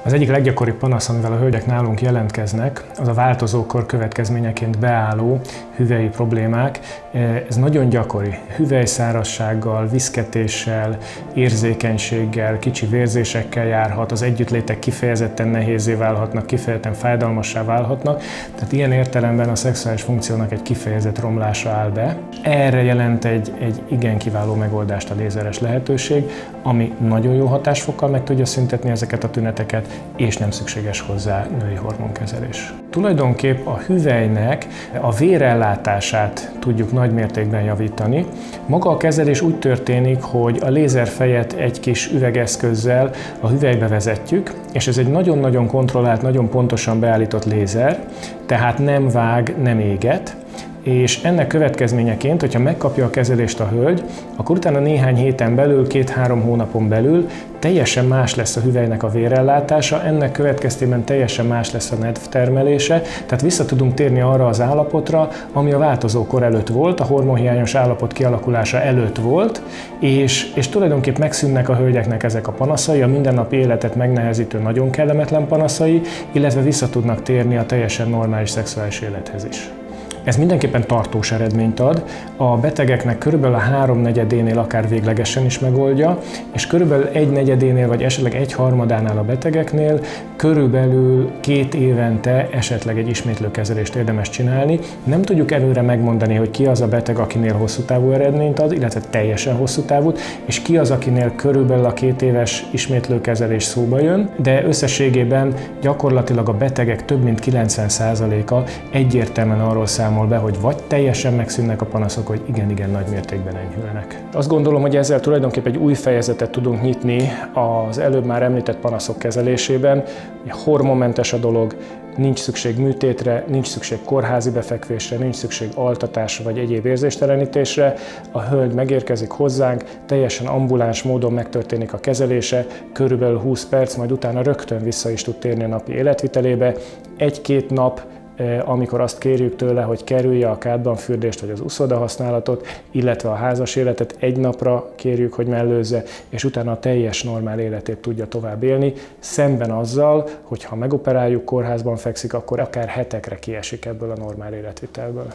Az egyik leggyakoribb panasz, amivel a hölgyek nálunk jelentkeznek, az a változókor következményeként beálló hüvelyi problémák. Ez nagyon gyakori. Hüvelyszárazsággal, viszketéssel, érzékenységgel, kicsi vérzésekkel járhat, az együttlétek kifejezetten nehézzé válhatnak, kifejezetten fájdalmassá válhatnak. Tehát ilyen értelemben a szexuális funkciónak egy kifejezett romlása áll be. Erre jelent egy igen kiváló megoldást a lézeres lehetőség, ami nagyon jó hatásfokkal meg tudja szüntetni ezeket a tüneteket, és nem szükséges hozzá női hormonkezelés. Tulajdonképp a hüvelynek a vérellátását tudjuk nagy mértékben javítani. Maga a kezelés úgy történik, hogy a lézerfejet egy kis üvegeszközzel a hüvelybe vezetjük, és ez egy nagyon-nagyon kontrollált, nagyon pontosan beállított lézer, tehát nem vág, nem éget, és ennek következményeként, hogyha megkapja a kezelést a hölgy, akkor utána néhány héten belül, 2-3 hónapon belül teljesen más lesz a hüvelynek a vérellátása, ennek következtében teljesen más lesz a nedv termelése, tehát vissza tudunk térni arra az állapotra, ami a változókor előtt volt, a hormonhiányos állapot kialakulása előtt volt, és tulajdonképp megszűnnek a hölgyeknek ezek a panaszai, a mindennapi életet megnehezítő nagyon kellemetlen panaszai, illetve vissza tudnak térni a teljesen normális szexuális élethez is. Ez mindenképpen tartós eredményt ad, a betegeknek körülbelül a 3/4-énél akár véglegesen is megoldja, és körülbelül 1/4-énél vagy esetleg 1/3-ánál a betegeknél körülbelül 2 évente esetleg egy ismétlőkezelést érdemes csinálni. Nem tudjuk előre megmondani, hogy ki az a beteg, akinél hosszú távú eredményt ad, illetve teljesen hosszú távút, és ki az, akinél körülbelül a 2 éves ismétlőkezelés szóba jön, de összességében gyakorlatilag a betegek több mint 90%-a egyértelműen arról számol be, hogy vagy teljesen megszűnnek a panaszok, hogy igen nagy mértékben enyhülnek. Azt gondolom, hogy ezzel tulajdonképpen egy új fejezetet tudunk nyitni az előbb már említett panaszok kezelésében. Hormonmentes a dolog, nincs szükség műtétre, nincs szükség kórházi befekvésre, nincs szükség altatásra vagy egyéb érzéstelenítésre. A hölgy megérkezik hozzánk, teljesen ambuláns módon megtörténik a kezelése, körülbelül 20 perc, majd utána rögtön vissza is tud térni a napi életvitelébe. 1-2 nap, amikor azt kérjük tőle, hogy kerülje a kádbanfürdést vagy az uszoda használatot, illetve a házas életet 1 napra kérjük, hogy mellőzze, és utána a teljes normál életét tudja tovább élni, szemben azzal, hogy ha megoperáljuk, kórházban fekszik, akkor akár hetekre kiesik ebből a normál életvitelből.